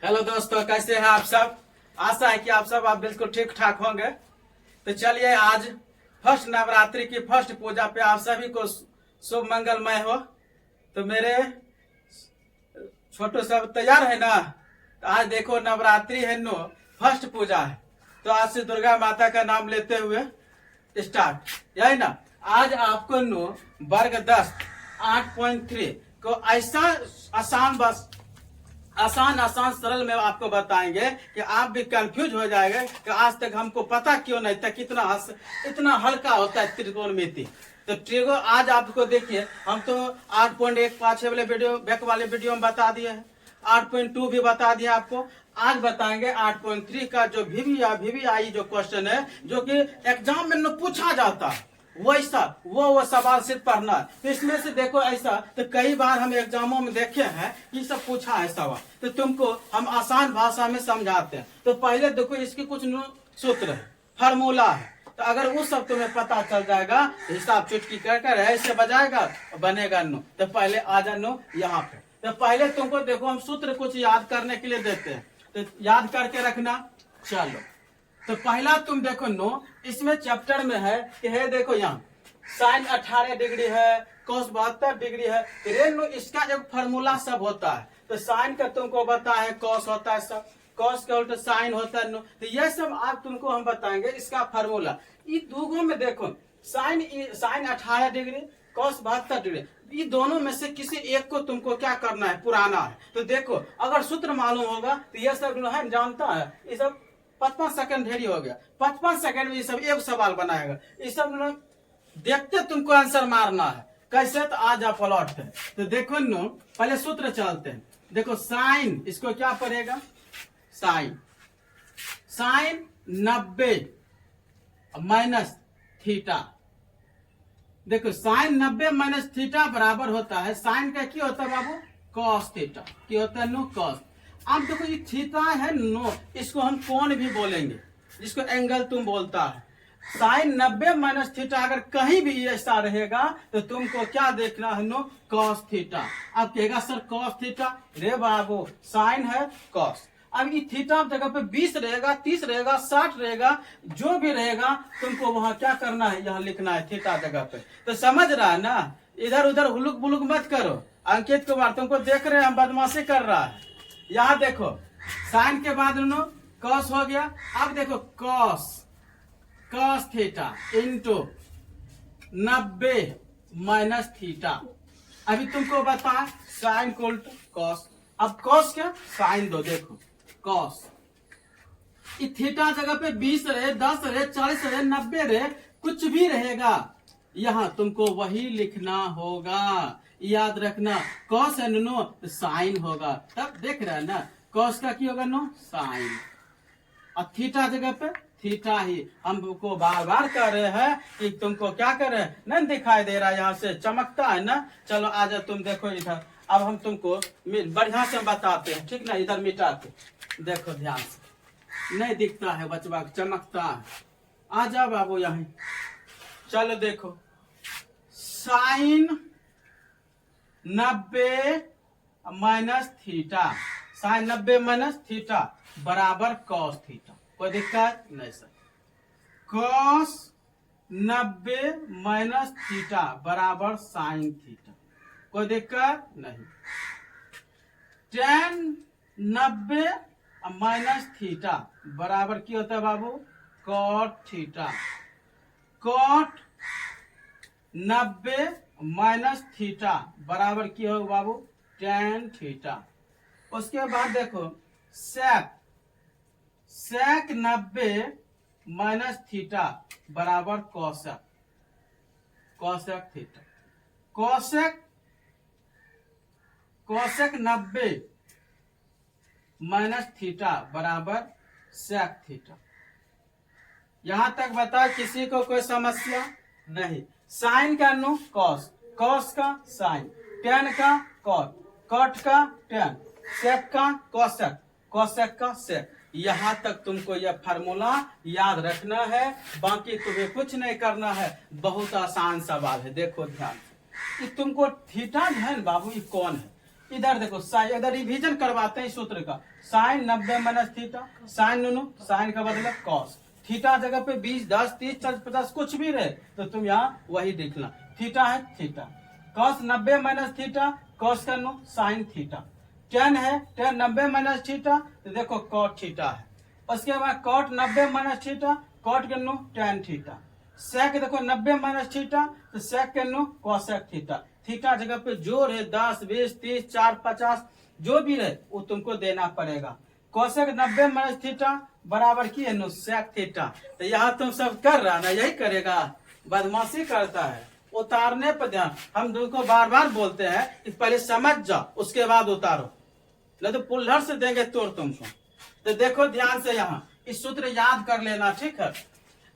Hello दोस्तों, कैसे हैं आप सब। आशा है कि आप सब बिल्कुल ठीक ठाक होंगे। तो चलिए, आज फर्स्ट नवरात्रि की फर्स्ट पूजा पे आप सभी को शुभ मंगलमय हो। तो मेरे छोटो सब तैयार है ना। तो आज देखो नवरात्रि है नो, फर्स्ट पूजा है। तो आज से दुर्गा माता का नाम लेते हुए स्टार्ट, यही ना। आज आपको नो वर्ग 10 8.3 को ऐसा आसान सरल में आपको बताएंगे कि आप भी कंफ्यूज हो जाएंगे कि आज तक हमको पता क्यों नहीं था इतना हल्का होता है त्रिकोणमिति। तो ट्रिगो आज आपको देखिए, हम तो 8.1 पाछे वाले वीडियो बैक वाले वीडियो में बता दिए हैं, 8.2 भी बता दिया आपको। आज बताएंगे 8.3 का जो VVI जो क्वेश्चन है, जो कि एग्जाम में पूछा जाता है वैसा वो सवाल सिर्फ पढ़ना है। तो इसमें से देखो ऐसा, तो कई बार हम एग्जामों में देखे हैं ये सब पूछा है सवाल, तो तुमको हम आसान भाषा में समझाते हैं। तो पहले देखो, इसके कुछ सूत्र है, फार्मूला है। तो अगर वो सब तुम्हें पता चल जाएगा, हिसाब चुटकी कर ऐसे बजाएगा बनेगा नो। तो पहले आ जानो यहाँ पे। तो पहले तुमको देखो, हम सूत्र कुछ याद करने के लिए देते हैं, तो याद करके रखना। चलो, तो पहला तुम देखो नो, इसमें चैप्टर में है कि है देखो यहाँ साइन 18 डिग्री है, कोस 72 डिग्री है। रे नो, इसका एक फार्मूला सब होता है। तो साइन का तुमको बता है, कॉस होता है सब, कॉस का उल्टा साइन होता है नो। तो ये सब आज तुमको हम बताएंगे इसका फार्मूला। ये दोनों में देखो, साइन 18 डिग्री, कॉस 72 डिग्री, ये दोनों में से किसी एक को तुमको क्या करना है, पुराना है। तो देखो, अगर सूत्र मालूम होगा तो ये सब है जानता है, ये सब 55 सेकंड ढेरी हो गया। 55 सेकंड में ये सब एक सवाल बनाएगा। ये सब देखते तुमको आंसर मारना है कैसे। तो आज आप प्लॉट है। तो देखो नो, पहले सूत्र चलते हैं। देखो साइन, इसको क्या पड़ेगा, साइन 90 माइनस थीटा। देखो साइन 90 माइनस थीटा बराबर होता है, साइन का क्या होता है बाबू, कॉस थीटा। क्या होता है नो, कॉस। अब देखो ये थीटा है नो, इसको हम कोण भी बोलेंगे, जिसको एंगल तुम बोलता है। साइन 90 माइनस थीटा अगर कहीं भी ऐसा रहेगा तो तुमको क्या देखना है नो, कॉस थीटा। अब कहेगा सर कॉस थीटा, रे बाबू साइन है कॉस। अब ये थीटा जगह पे 20 रहेगा, 30 रहेगा, 60 रहेगा, जो भी रहेगा तुमको वहां क्या करना है, यहाँ लिखना है थीटा जगह पे। तो समझ रहा है ना, इधर उधर हुलुक बुलुक मत करो। अंकित कुमार तुमको देख रहे हैं, हम बदमाशी कर रहा है। यहाँ देखो, साइन के बाद नो कॉस हो गया। अब देखो cos theta into 90 minus theta. अभी तुमको बता साइन को उल्टा कॉस। अब कॉस क्या, साइन दो। देखो कॉस, ये थीटा जगह पे 20 रहे, 10 रहे, 40 रहे, 90 रहे, कुछ भी रहेगा, यहाँ तुमको वही लिखना होगा। याद रखना, कॉस है नो, साइन होगा। तब देख रहे हैं ना, कॉस का क्या होगा नो, साइन। और थीटा जगह पे थीटा ही। हमको बार बार कह रहे हैं कि तुमको क्या कर रहे हैं, नहीं दिखाई दे रहा, यहाँ से चमकता है ना। चलो आ जाओ, तुम देखो इधर। अब हम तुमको बढ़िया से बताते हैं, ठीक ना। इधर मिटा के देखो ध्यान से, नहीं दिखता है बचवा, चमकता है। आ जाओ बाबू यहाँ। चलो देखो, sine 90 minus theta, sine 90 minus theta बराबर कॉस थीटा। कोई दिक्कत नहीं सर। कॉस 90 माइनस थीटा बराबर साइन थीटा, कोई दिक्कत नहीं। टेन 90 माइनस थीटा बराबर क्या होता है बाबू, cot theta. Cot 90 minus theta बराबर क्या होगा बाबू, टेन थीटा। उसके बाद देखो सेक 90 माइनस थीटा बराबर cosec theta. Cosec 90 minus theta बराबर सेक थीटा। यहां तक बता, किसी को कोई समस्या नहीं। साइन का नो कॉस, कॉस का साइन, टेन का कॉट, कॉट का टेन, सेक का कॉसेक, कॉसेक का सेक। यहाँ तक तुमको यह फार्मूला याद रखना है, बाकी तुम्हें कुछ नहीं करना है। बहुत आसान सवाल है, देखो ध्यान से। तुमको थीटा है बाबू, ये कौन है, इधर देखो साइन, इधर रिवीजन करवाते हैं इस सूत्र का। Sine 90 minus theta, sine no sine का बदला कॉस, थीटा जगह पे 20 10 30 40 50 कुछ भी रहे तो तुम यहाँ वही लिखना, थीटा है theta. Cos 90 minus theta, cos का नो साइन थीटा। टेन है, टेन 90 माइनस थीटा तो देखो कॉट थीटा है। उसके बाद कॉट 90 माइनस थीटा, कॉट के नो टेन थीटा। सेक देखो 90 माइनस थीटा तो सेक के नो कॉसेक थीटा। थीटा जगह पे जो रहे 10 20 30 4 50 जो भी रहे वो तुमको देना पड़ेगा। कॉसेक 90 माइनस थीटा बराबर की है नो सेक थीटा। तो यहाँ तुम सब कर रहा ना, यही करेगा, बदमाशी करता है। उतारने पर ध्यान, हम तुमको बार बार बोलते हैं कि पहले समझ जाओ उसके बाद उतारो, नहीं तो पुल्हर से देंगे तोड़ तुमको। तो देखो ध्यान से यहाँ इस सूत्र याद कर लेना, ठीक है।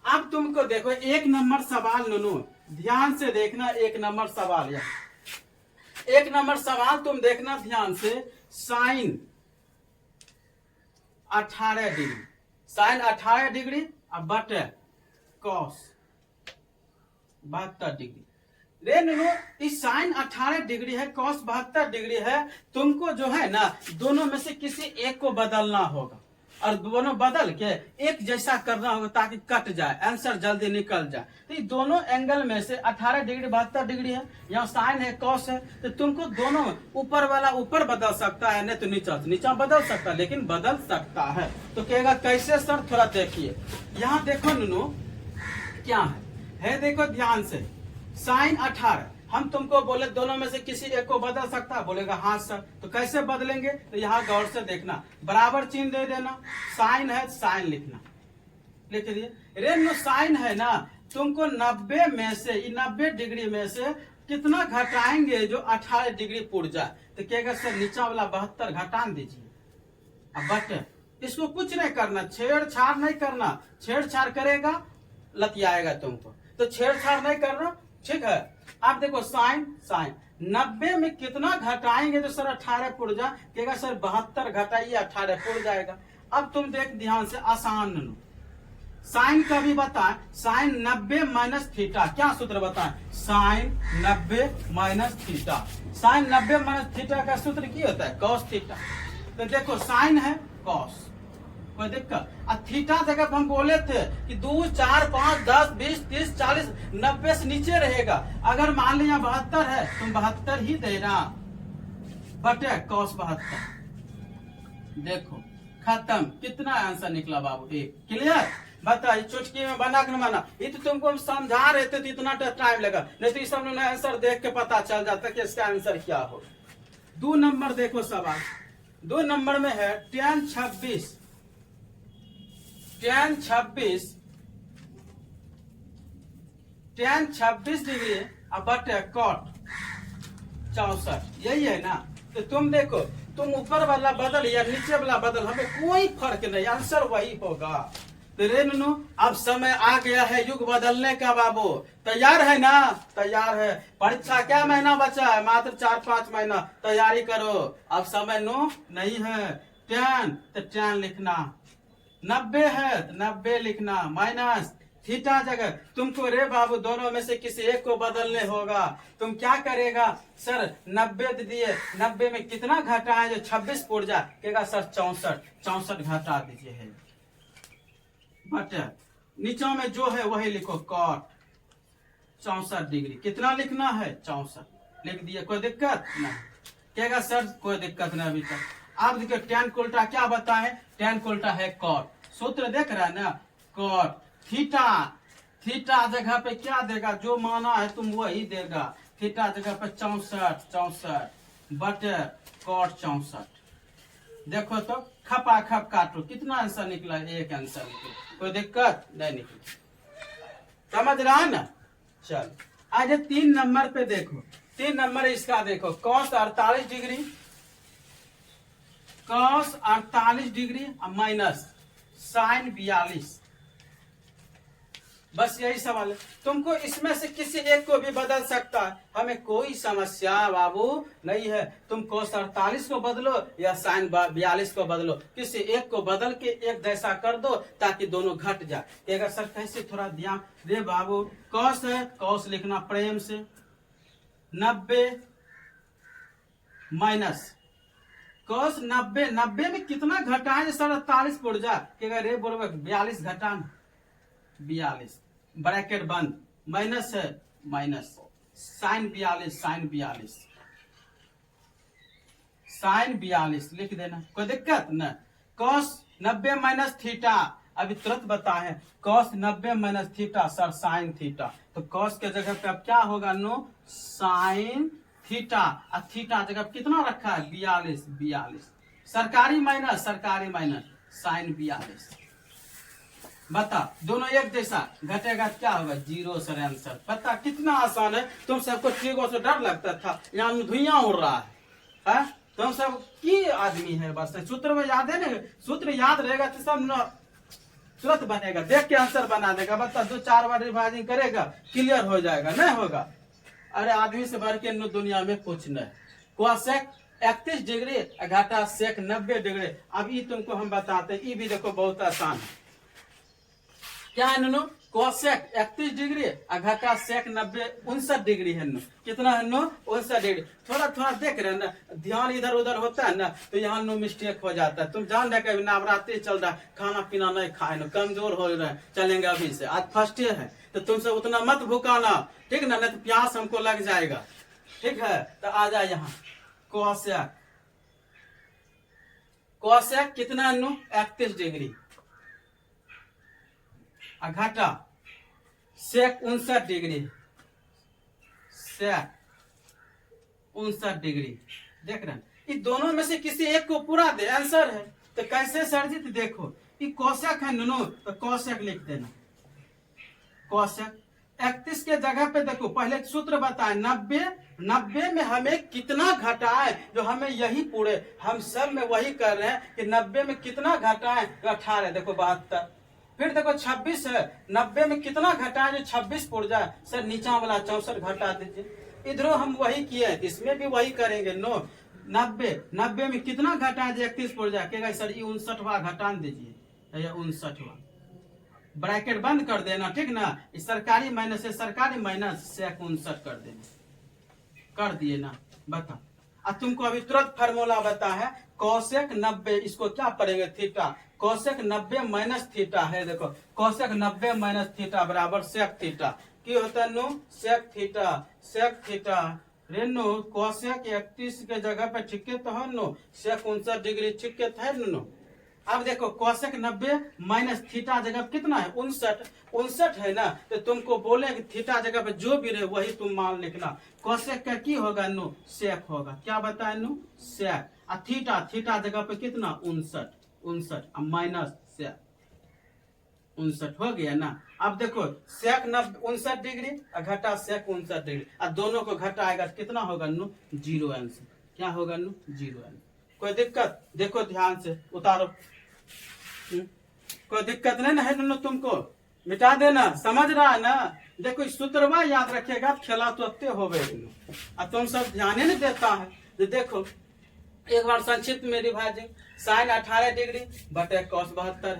अब तुमको देखो एक नंबर सवाल नुनू, ध्यान से देखना। एक नंबर सवाल यहाँ, एक नंबर सवाल तुम देखना ध्यान से। साइन 18 डिग्री, साइन 18 डिग्री अब बटे कॉस 72 डिग्री। रे नुनू इस साइन 18 डिग्री है, कॉस 72 डिग्री है। तुमको जो है ना दोनों में से किसी एक को बदलना होगा और दोनों बदल के एक जैसा करना होगा ताकि कट जाए, आंसर जल्दी निकल जाए। तो ये दोनों एंगल में से 18 डिग्री 72 डिग्री है, यहाँ साइन है कॉस है, तो तुमको दोनों ऊपर वाला ऊपर बदल सकता है, नहीं तो नीचा नीचा बदल सकता है, लेकिन बदल सकता है। तो कहेगा कैसे सर, थोड़ा देखिए। यहाँ देखो नुनू क्या है देखो ध्यान से। साइन 18 हम तुमको बोले दोनों में से किसी एक को बदल सकता है, बोलेगा हाँ सर। तो कैसे बदलेंगे, तो यहाँ गौर से देखना, बराबर चिन्ह दे देना। साइन है साइन लिखना, लिख दिए। रे साइन है ना, तुमको 90 में से 90 डिग्री में से कितना घटाएंगे जो 18 डिग्री पुर जाए। तो कहेगा सर नीचा वाला 72 घटान दीजिए। अब बटे इसको कुछ नहीं करना, छेड़छाड़ नहीं करना, छेड़छाड़ करेगा लतियाएगा तुमको, तो छेड़छाड़ नहीं करना, ठीक है। आप देखो साइन साइन 90 में कितना घटाएंगे तो सर 18 पुर जाए, कहेगा सर 72 घटाइए 18 पुर जाएगा। अब तुम देख ध्यान से, आसान नो साइन का भी बताएं। साइन 90 माइनस थीटा, क्या सूत्र बताएं, sine 90 minus theta. Sine 90 minus theta का सूत्र क्या होता है, कॉस थीटा। तो देखो साइन है कॉस, कोई दिक्कत। और थीटा जगह हम बोले थे कि 2 4 5 10 20 30 40 90 से नीचे रहेगा। अगर मान लिया 72 है तुम 72 ही देना, बटे कॉस 72। देखो खत्म, कितना आंसर निकला बाबू, एक। क्लियर, बताइए चुटकी में बना के माना। ये तो तुमको हम समझा रहे थे तो इतना टाइम लगा, नहीं तो इस सब आंसर देख के पता चल जाता कि इसका आंसर क्या हो। 2 नंबर देखो सवाल, 2 नंबर में है tan 26 डिग्री अब बटे कॉट 64, यही है ना। तो तुम देखो, तुम ऊपर वाला बदल या नीचे वाला बदल, हमें कोई फर्क नहीं, आंसर वही होगा। तो रे नुनू अब समय आ गया है युग बदलने का बाबू, तैयार है ना, तैयार है। परीक्षा क्या महीना बचा है, मात्र 4-5 महीना, तैयारी करो। अब समय नो नहीं है, tan तो tan लिखना, 90 है तो 90 लिखना, माइनस थीटा जगह तुमको रे बाबू दोनों में से किसी एक को बदलने होगा। तुम क्या करेगा, सर 90 दिए, 90 में कितना घटाएं जो 26 पुर जाए, कहेगा सर 64 घटा दीजिए है, बटे नीचे में जो है वही लिखो, कॉट 64 डिग्री। कितना लिखना है, 64 लिख दिए, कोई दिक्कत नहीं। कहेगा सर कोई दिक्कत नहीं अभी तक। आप देखिए tan को उल्टा क्या बताएं, tan को उल्टा है कॉट। सूत्र देख रहा है ना, कॉट थीटा, थीटा जगह पे क्या देगा, जो माना है तुम वही देगा। थीटा जगह पे 64 बटे कॉट 64। देखो तो खपा खप काटो, कितना आंसर निकला, एक आंसर निकला, कोई दिक्कत नहीं निकली, समझ रहा है ना। चल आज 3 नंबर पे देखो, 3 नंबर इसका देखो, cos 48 degree, cos 48 degree minus sine 42, बस यही सवाल है। तुमको इसमें से किसी एक को भी बदल सकता है, हमें कोई समस्या बाबू नहीं है। तुम cos 48 को बदलो या साइन 42 को बदलो, किसी एक को बदल के एक जैसा कर दो ताकि दोनों घट जाए। कहेगा सर कैसे, थोड़ा ध्यान दे बाबू। cos है, cos लिखना प्रेम से, 90 माइनस कॉस 90, 90 में कितना घटाएं सर 48 पुर्जा के रे बोलोगे 42 घटा 42 ब्रैकेट बंद माइनस है माइनस साइन 42 साइन 42 लिख देना कोई दिक्कत न कॉस 90 माइनस थीटा अभी तुरंत बताए cos 90 minus theta sir sine theta तो कॉस के जगह पे अब क्या होगा नो साइन थीटा और थीटा जगह कितना रखा है 42 सरकारी माइनस साइन 42 बता दोनों एक जैसा घटेगा क्या होगा 0 सर आंसर पता कितना आसान है तुम सबको ठीक से डर लगता था यहाँ धुइयां उड़ रहा है तुम सब की आदमी है बस सूत्र में याद है ना सूत्र याद रहेगा तो सब तुरंत बनेगा देख के आंसर बना देगा बता 2-4 बार रिवाइजिंग करेगा क्लियर हो जाएगा नहीं होगा अरे आदमी से बढ़ के दुनिया में कुछ नहीं कोसेक 31 डिग्री घटा सेक 90 डिग्री अब ये तुमको हम बताते हैं ये भी देखो बहुत आसान है क्या है नो कोसेक 31 डिग्री घटा सेक 90 59 डिग्री है नो कितना है नो 59 डिग्री थोड़ा देख रहे हैं ना ध्यान इधर उधर होता है ना तो यहाँ नो मिस्टेक हो जाता है तुम जान रहे कभी नवरात्रि चल रहा है खाना पीना नहीं खाए ना कमजोर हो रहे हैं चलेंगे अभी से आज फर्स्ट है तो तुमसे उतना मत भूकाना ठीक ना नहीं तो प्यास हमको लग जाएगा ठीक है तो आ जाए यहाँ कोसेक कितना नो 31 डिग्री घटा सेक 59 डिग्री सेक 59 डिग्री देख रहे हैं ये दोनों में से किसी एक को पूरा दे आंसर है तो कैसे सरजीत देखो ये कोसेक है नो तो कोसेक लिख देना कोसेक 31 के जगह पे देखो पहले सूत्र बताए 90 में हमें कितना घटाए जो हमें यही पूरे हम सब में वही कर रहे हैं कि 90 में कितना घटाए 18 देखो 72 फिर देखो 26 है 90 में कितना घटाए जो 26 पुर जाए सर नीचा वाला 64 घटा दीजिए इधरों हम वही किए इसमें भी वही करेंगे नो 90 में कितना घटाए जो 31 पुर जाए कहेगा सर ये 59वां घटा दीजिए या 59वां ब्रैकेट बंद कर देना ठीक ना इस सरकारी माइनस से सरकारी माइनस से 59 कर देना कर दिए ना बता अब तुमको अभी तुरंत फार्मूला बता है कोसेक 90 इसको क्या पढ़ेंगे थीटा कोसेक 90 माइनस थीटा है देखो कोसेक 90 माइनस थीटा बराबर सेक थीटा की होता है नो सेक थीटा रे नो कोसेक 31 के जगह पे ठीक तो है नो सेक 59 डिग्री ठीक है नो अब देखो कोसेक 90 माइनस थीटा जगह कितना है 59 है ना तो तुमको बोले कि थीटा जगह पे जो भी रहे वही तुम मान लिखना कोसेक का की होगा नो सेक होगा क्या बताए नो सेक और थीटा जगह पे कितना 59 माइनस सेक 59 हो गया ना अब देखो सेक 59 डिग्री घटा सेक 59 डिग्री और दोनों को घटाएगा कितना होगा नो 0 आंसर क्या होगा नो 0 आंसर कोई दिक्कत देखो ध्यान से उतारो कोई दिक्कत नहीं ना है नो तुमको मिटा देना समझ रहा है ना देखो सूत्रवा याद रखेगा खेला तो अत्ते हो गए तुम सब ध्यान नहीं देता है देखो एक बार संक्षिप्त में रिवाइजिंग साइन 18 डिग्री बटे कॉस 72 है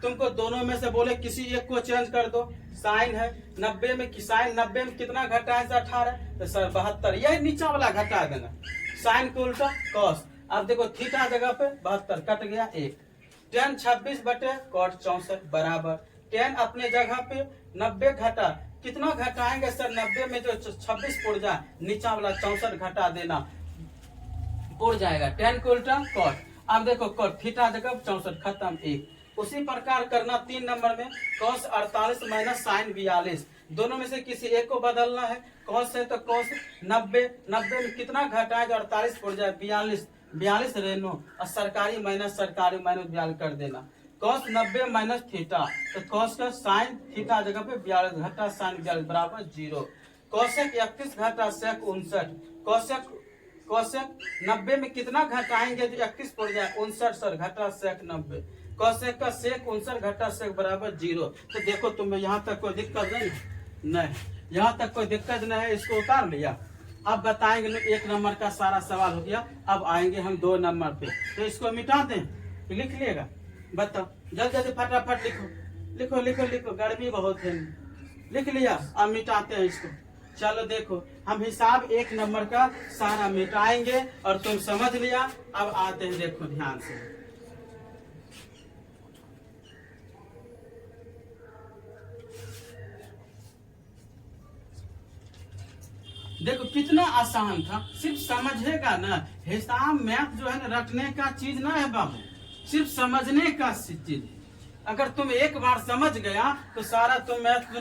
तुमको दोनों में से बोले किसी एक को चेंज कर दो साइन है 90 में साइन 90 में कितना घटा है 18 तो सर 72 यही नीचा वाला घटा देना साइन को उल्टा कॉस अब देखो थीटा जगह पे 72 कट गया 1 tan 26 बटे cot 64 बराबर tan अपने जगह पे 90 घटा कितना घटाएंगे सर 90 में जो 26 पुर जाए नीचा वाला 64 घटा देना पुर जाएगा tan को उल्टा cot अब देखो cot थीटा जगह 64 खत्म 1 उसी प्रकार करना 3 नंबर में cos 48 माइनस साइन 42 दोनों में से किसी एक को बदलना है cos है तो cos 90 में कितना घटाए जो 48 पुर जाए 42 रेनो और सरकारी माइनस 42 कर देना cos 90 माइनस थीटा तो cos का साइन थीटा जगह पे 42 घटा साइन 42 बराबर 0 कोसेक 31 घटा सेक 59 कोसेक 90 में कितना घटाएंगे जो 31 पड़ जाए 59 सर घटा सेक 90 कोसेक का सेक 59 घटा सेक बराबर 0 तो देखो तुम्हें यहाँ तक कोई दिक्कत नहीं यहाँ तक कोई दिक्कत नहीं है इसको उतार लिया अब बताएंगे 1 नंबर का सारा सवाल हो गया अब आएंगे हम 2 नंबर पे तो इसको मिटा दें लिख लिएगा बताओ जल्दी फटाफट लिखो गर्मी बहुत है लिख लिया अब मिटाते हैं इसको चलो देखो, हम हिसाब 1 नंबर का सारा मिटाएंगे और तुम समझ लिया। अब आते हैं, देखो ध्यान से। देखो कितना आसान था, सिर्फ समझेगा ना। हिसाब मैथ जो है ना रटने का चीज ना है बाबू, सिर्फ समझने का चीज है। अगर तुम एक बार समझ गया तो सारा तुम मैथ जो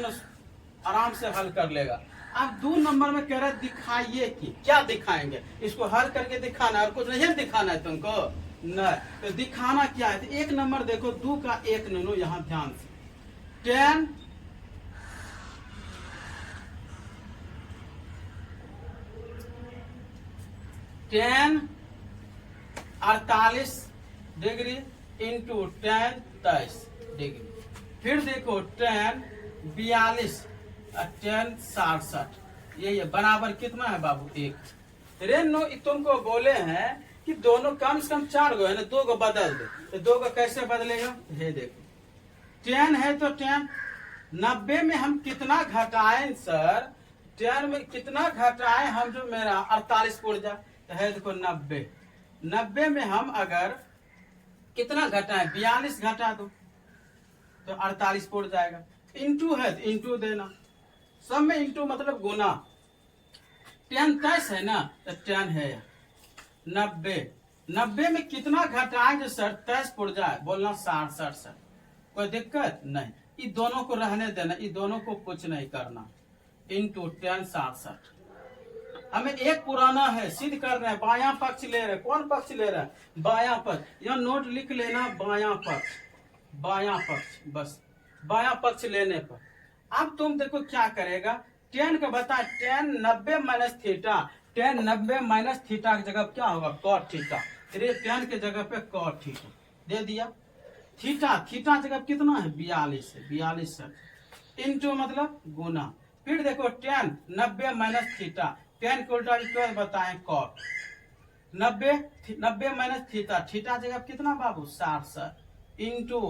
आराम से हल कर लेगा। अब 2 नंबर में कह रहे दिखाइए कि क्या दिखाएंगे, इसको हल करके दिखाना और कुछ नहीं दिखाना है तुमको, नहीं। तो दिखाना क्या है, तो 1 नंबर देखो 2 का 1 नूनो, यहाँ ध्यान से 10 48 डिग्री इंटू 10 23 डिग्री। फिर देखो 10 42 और 10 67, ये बराबर कितना है बाबू 1। रेनो तुमको बोले हैं कि दोनों कम से कम 4 गो है ना, 2 को बदल दे, तो 2 को कैसे बदलेगा, ये देखो 10 है तो 10, 90 में हम कितना घटाएं सर, 10 में कितना घटाएं हम, जो मेरा 48 पुर जाए, तो है देखो 90, 90 में हम अगर कितना घटाएं, 42 घटा दो तो 48 पुर जाएगा। इंटू है तो इंटू देना, सब में इंटू मतलब गुना। 10 23 है ना, तो 10 है 90, 90 में कितना घटाएं जो सर 23 पुर जाए, बोलना 67 सर, कोई दिक्कत नहीं। ये दोनों को रहने देना, ये दोनों को कुछ नहीं करना। इंटू 10 67, हमें एक पुराना है, सिद्ध कर रहे हैं, बायां पक्ष ले रहे हैं। कौन पक्ष ले रहा है, बायां पक्ष। यह नोट लिख लेना, बायां पक्ष, बायां पक्ष, बस बायां पक्ष लेने पर। अब तुम देखो क्या करेगा, 10 का बता, 10 90 माइनस थीटा, 10 90 माइनस थीटा की जगह क्या होगा, कॉट थीटा। 10 के जगह पे कॉट थीटा दे दिया। थीटा, थीटा जगह कितना है, 42 है, 42 सर, इंटू मतलब गुना। फिर देखो 10 90 माइनस थीटा, 10 को उल्टा क्यों बताएं, कॉट। 90 माइनस थीटा, थीटा जगह कितना बाबू 60 सर, इंटू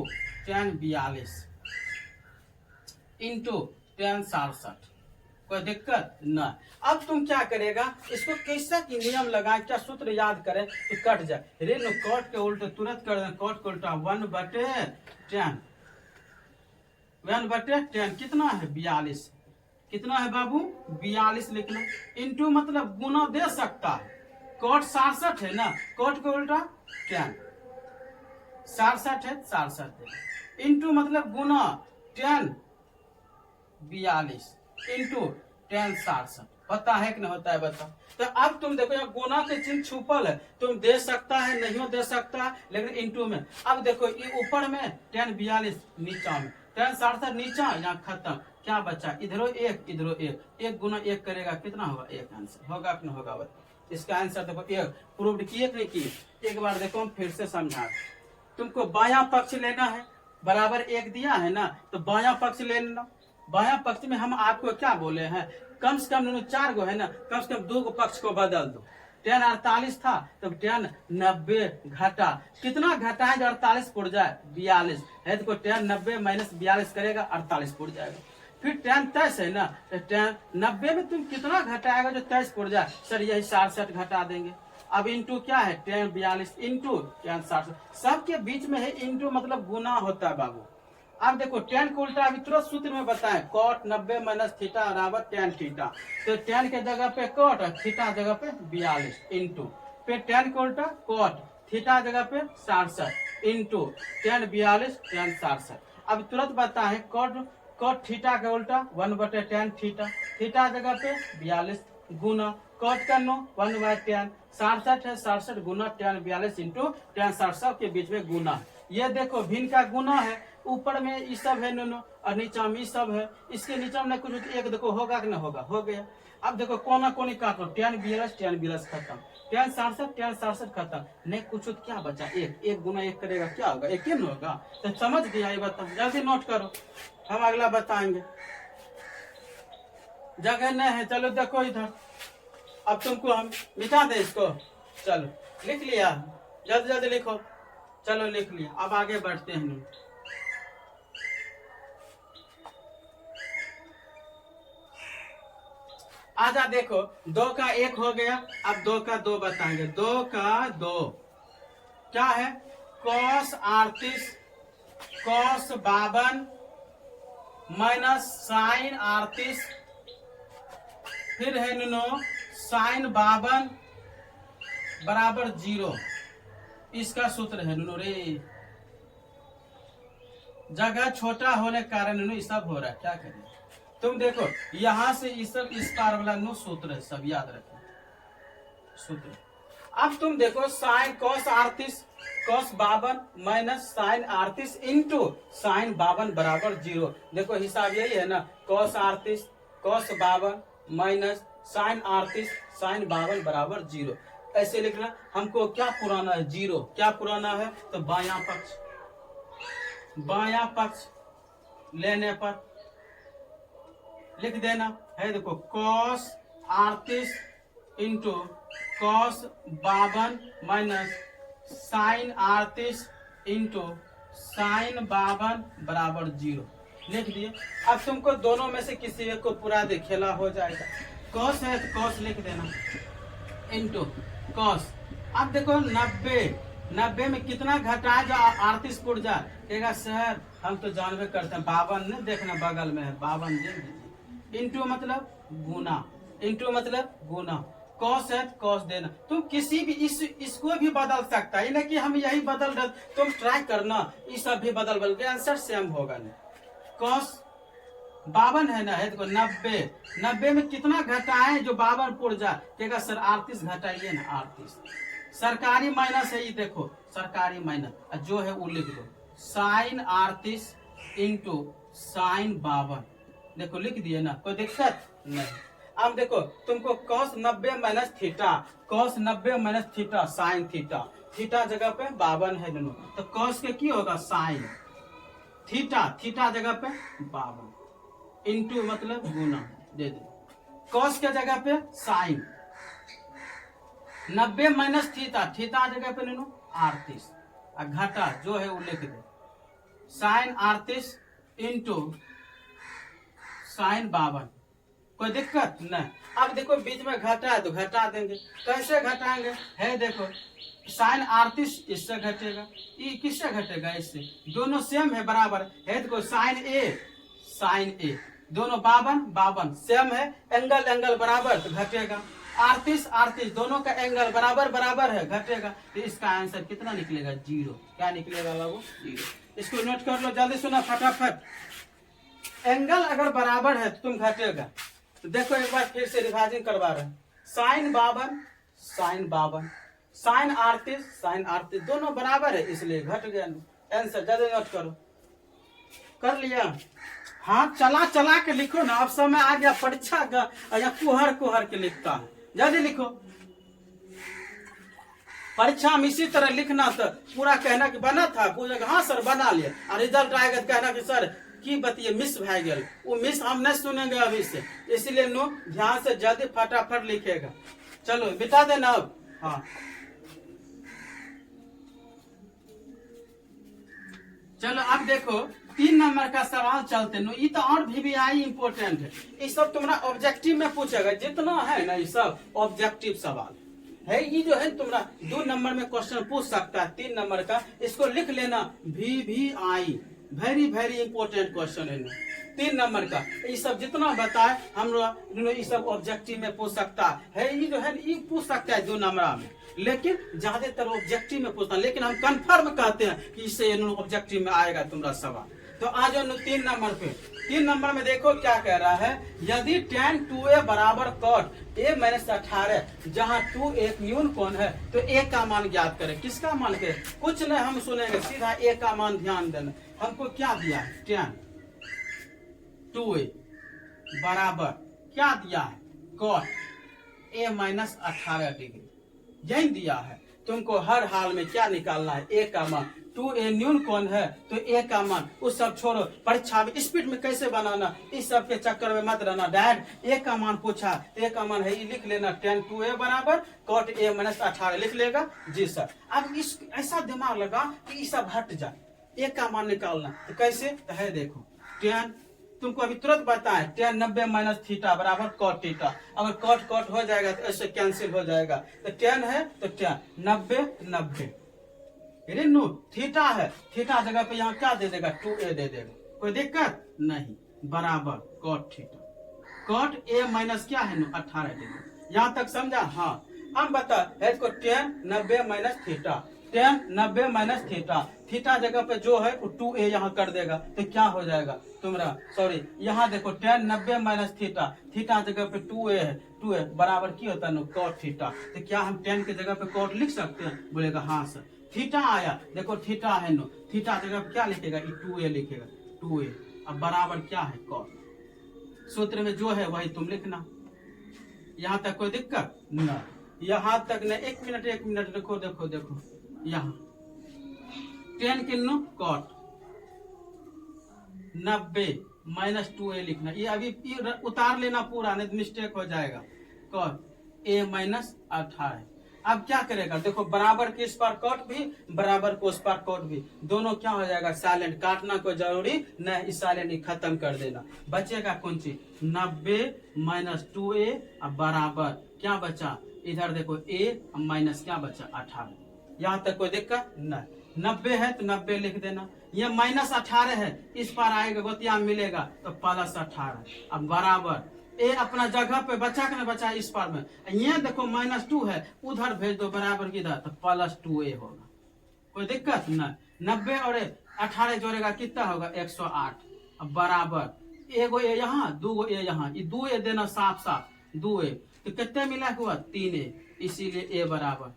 10 42 इंटू 10 67, कोई दिक्कत ना। अब तुम क्या करेगा, इसको कैसा की नियम लगाए, क्या सूत्र याद करें तो कट जाए। रे नो कॉट के उल्टे तुरंत कर दें, कॉट के उल्टा 1/10, 1/10 कितना है 42, कितना है बाबू 42 लिखना। इंटू मतलब गुना दे सकता है, कॉट 67 है ना, कॉट के उल्टा 10, 67 है 67 इंटू मतलब गुना 10 42 इंटू 10 67, पता है कि नहीं होता है बता। तो अब तुम देखो यहाँ गुना के चिन्ह छुपल है, तुम दे सकता है नहीं दे सकता, लेकिन इंटू में। अब देखो ये ऊपर में 10 42, नीचा में 10 67, नीचा यहाँ खत्म, क्या बचा, इधरो 1 इधरो 1, 1 गुना 1 करेगा कितना होगा, 1 आंसर होगा कि नहीं होगा। इसका आंसर देखो 1 प्रूव किए नहीं किए। एक बार देखो फिर से समझा, तुमको बायां पक्ष लेना है, बराबर 1 दिया है ना, तो बायां पक्ष ले लेना। बायां पक्ष में हम आपको क्या बोले हैं, कम से कम 4 गो है ना, कम से कम 2 गो पक्ष को बदल दो। 10 48 था तो 10 90 घटा, कितना घटा है जो 48 पुर जाए, 42 है, तो 10 90 माइनस 42 करेगा 48 पुर जाएगा। फिर 10 23 है ना, तो 10 90 में तुम कितना घटाएगा जो 23 पुर जाए, सर यही 67 घटा देंगे। अब इंटू क्या है 10 42 इंटू 10 67, सबके बीच में है इंटू मतलब गुना होता है बाबू। अब देखो 10 को उल्टा अभी तुरंत सूत्र में बताएं, कॉट 90 माइनस थीटा बराबर 10 थीटा, तो 10 के जगह पे कॉट और थीटा जगह पे 42 इंटू, फिर 10 को उल्टा कॉट, थीटा जगह पे 67 इंटू 10 42 10 67। अब तुरंत बताएं, कॉट थीटा के उल्टा 1/10 थीटा, थीटा जगह पे 42 गुना कॉट का 9 1/10, 67 है 67 गुना 10 42 इंटू 10 67 के बीच में गुना। ये देखो भिन्न का गुना है, ऊपर में ये सब है नो और नीचा में ये सब है, इसके नीचा में कुछ एक देखो होगा कि नहीं होगा, हो गया। अब देखो कोना कोनी काटो, 10 42 खत्म, 10 67 खत्म, नहीं कुछ क्या बचा, 1 गुना 1 करेगा क्या होगा, 1 ही होगा। तो समझ गया, ये बताओ जल्दी नोट करो, हम अगला बताएंगे, जगह नहीं है। चलो देखो इधर, अब तुमको हम मिटा दे इसको, चलो लिख लिया, जल्दी जल्दी लिखो, चलो लिख लिया। अब आगे बढ़ते हैं। आजा देखो, 2 का 1 हो गया, अब 2 का 2 बताएंगे। 2 का 2 क्या है? cos 38 cos 52 माइनस साइन 38, फिर है नो साइन 52 बराबर 0। इसका सूत्र है नो रे, जगह छोटा होने के कारण नो ये सब हो रहा है, क्या करें। तुम देखो यहां से ये सब इस पार वाला नो सूत्र है, सब याद रखो सूत्र। अब तुम देखो sine cos 38 cos 52 minus sine 38 into sine 52 बराबर 0। देखो हिसाब यही है ना, cos 38 cos 52 minus sine 38 sine 52 बराबर 0। ऐसे लिखना। हमको क्या पुराना है? 0। क्या पुराना है? तो बायां पक्ष लेने पर लिख देना है। देखो cos 38 into cos 52 minus sine 38 into sine 52 बराबर 0 लिख दिए। अब तुमको दोनों में से किसी एक को पूरा दे, खेला हो जाएगा। cos है तो cos लिख देना इंटू cos। अब देखो 90 में कितना घटा जो 38 पुट जा कहेगा सर हम तो जानबे करते हैं 52 नहीं देखना बगल में है 52 दे इंटू मतलब गुना cos है cos देना। तुम किसी भी इसको भी बदल सकता है, कि हम यही बदल रहे, तुम ट्राई करना ये सब भी बदल के आंसर सेम होगा। नहीं cos 52 है ना, है देखो 90 में कितना घटाए जो 52 पुट जा कहेगा सर 38 घटाइए ना 38। सरकारी माइनस है ये, देखो सरकारी माइनस जो है वो लिख दो साइन 38 इंटू साइन 52। देखो लिख दिए ना, कोई दिक्कत नहीं। अब देखो तुमको cos 90 minus theta sine theta जगह पे 52 है दोनों, तो cos के की होगा साइन थीटा जगह पे 52 इंटू मतलब गुना दे दे। cos के जगह पे साइन 90 माइनस थीटा जगह पे ले लो 38 और घटा जो है वो लिख दे साइन 38 इंटू साइन 52। कोई दिक्कत नहीं। अब देखो बीच में घटा है तो घटा देंगे। कैसे घटाएंगे? है देखो साइन 38 इससे घटेगा, ये किससे घटेगा? इससे। दोनों सेम है बराबर है। देखो साइन ए दोनों 52 सेम है, एंगल बराबर तो घटेगा। 38 दोनों का एंगल बराबर है, घटेगा। तो इसका आंसर कितना निकलेगा? 0। क्या निकलेगा बाबू? 0। इसको नोट कर लो, जल्दी सुना फटाफट। एंगल अगर बराबर है तो तुम घटेगा। तो देखो एक बार फिर से रिवाइजिंग करवा रहे हैं। साइन 52 साइन 38 दोनों बराबर है इसलिए घट गया। आंसर जल्दी नोट करो। कर लिया? हाँ चला के लिखो ना, अब समय आ गया परीक्षा का, या कुहर के लिखता है। जल्दी लिखो। परीक्षा में इसी तरह लिखना, तो पूरा कहना कि बना था, पूछेगा हाँ सर बना लिया, और रिजल्ट आएगा तो कहना कि सर की बतिए मिस भाई गया। वो मिस हम नहीं सुनेंगे अभी से, इसलिए नो ध्यान से जल्दी फटाफट लिखेगा। चलो बिता देना अब। हाँ चलो अब देखो 3 नंबर का सवाल चलते नो, ये तो और भी आई इम्पोर्टेंट है। ये सब तुम्हारा ऑब्जेक्टिव में पूछेगा, जितना है ना ये सब ऑब्जेक्टिव सवाल है। ये जो है तुम्हारा 2 नंबर में क्वेश्चन पूछ सकता है, 3 नंबर का इसको लिख लेना। VVI वेरी इंपॉर्टेंट क्वेश्चन है 3 नंबर का। ये सब जितना बताए हम लोग ये सब ऑब्जेक्टिव में पूछ सकता है। ये जो है ये पूछ सकता है 2 नंबर में, लेकिन ज्यादातर ऑब्जेक्टिव में पूछता है। लेकिन हम कंफर्म कहते हैं कि इससे ऑब्जेक्टिव में आएगा तुम्हारा सवाल। तो आ जाओ 3 नंबर पे। 3 नंबर में देखो क्या कह रहा है। यदि tan 2a बराबर cot a माइनस 18, जहाँ 2 एक न्यून कोण है, तो a का मान ज्ञात करें। किसका मान करें? कुछ नहीं हम सुनेंगे, सीधा a का मान ध्यान देना। हमको क्या दिया है? tan 2a बराबर क्या दिया है? cot a माइनस 18 डिग्री, यही दिया है। तुमको हर हाल में क्या निकालना है? a का मान। 2a न्यून कौन है तो a का मान। उस सब छोड़ो, परीक्षा में स्पीड में कैसे बनाना, इस सब के चक्कर में मत रहना। डायरेक्ट a का मान पूछा, a का मान है ये लिख लेना। tan 2a बराबर cot a माइनस 18 लिख लेगा। जी सर। अब इस ऐसा दिमाग लगा कि ये सब हट जाए, a का मान निकालना। तो कैसे? तो है देखो tan तुमको अभी तुरंत बताएं, tan 90 माइनस थीटा बराबर cot थीटा। अगर cot cot हो जाएगा तो ऐसे कैंसिल हो जाएगा, तो tan है तो tan 90 90 नो थीटा है, थीटा जगह पे यहाँ क्या दे देगा 2a दे देगा, कोई दिक्कत नहीं, बराबर cot theta. cot a minus क्या है नो 18 डिग्री। यहाँ तक समझा? हाँ। अब बता है को tan 90 minus theta, tan 90 minus theta, theta जगह पे जो है वो 2a यहाँ कर देगा तो क्या हो जाएगा तुम्हारा, सॉरी यहाँ देखो tan 90 माइनस थीटा, थीटा जगह पे 2a है, 2a बराबर की होता है नो cot थीटा। तो क्या हम tan की जगह पे cot लिख सकते हैं? बोलेगा हाँ सर। थीटा आया, देखो थीटा है नो, थीटा जगह पे क्या लिखेगा 2a लिखेगा, 2a अब बराबर क्या है cot। सूत्र में जो है वही तुम लिखना। यहाँ तक कोई दिक्कत ना? यहाँ तक न, एक मिनट देखो देखो देखो, यहाँ tan kinnow cot 90 minus 2a लिखना, ये अभी उतार लेना पूरा, नहीं तो मिस्टेक हो जाएगा। cot a minus 18। अब क्या करेगा देखो, बराबर के इस पर cot भी, बराबर को उस पर cot भी, दोनों क्या हो जाएगा साइलेंट, काटना कोई जरूरी नहीं, इस साइलेंट ही खत्म कर देना। बचेगा कौन चीज 90 माइनस 2a, अब बराबर क्या बचा इधर देखो a माइनस क्या बचा 18। यहाँ तक कोई दिक्कत नहीं। 90 है तो 90 लिख देना, ये माइनस 18 है, इस पर आएगा गोतिया मिलेगा तो प्लस 18। अब बराबर ए अपना जगह पे बचा के न बचा इस पर में, ये देखो माइनस 2 है, उधर भेज दो बराबर किधर तो प्लस 2a होगा, कोई दिक्कत नहीं। 90 और 18 जोड़ेगा कितना होगा 108। अब बराबर एगो ए यहाँ, दूगो ए यहाँ, ये 2a देना साफ साफ 2a, तो कितने मिला हुआ 3a, इसीलिए ए बराबर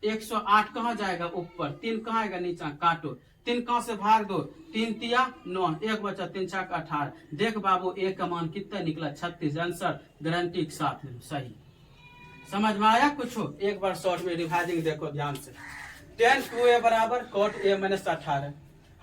108 कहाँ जाएगा ऊपर, 3 कहाँ आएगा नीचा, काटो 3 कहाँ से भाग दो, 3 तिया 9, एक बचा 3 छक 18। देख बाबू ए का मान कितना निकला 36, आंसर गारंटी के साथ में सही। समझ में आया कुछ हो? एक बार शॉर्ट में रिवाइजिंग देखो ध्यान से। tan 2a बराबर cot a माइनस 18।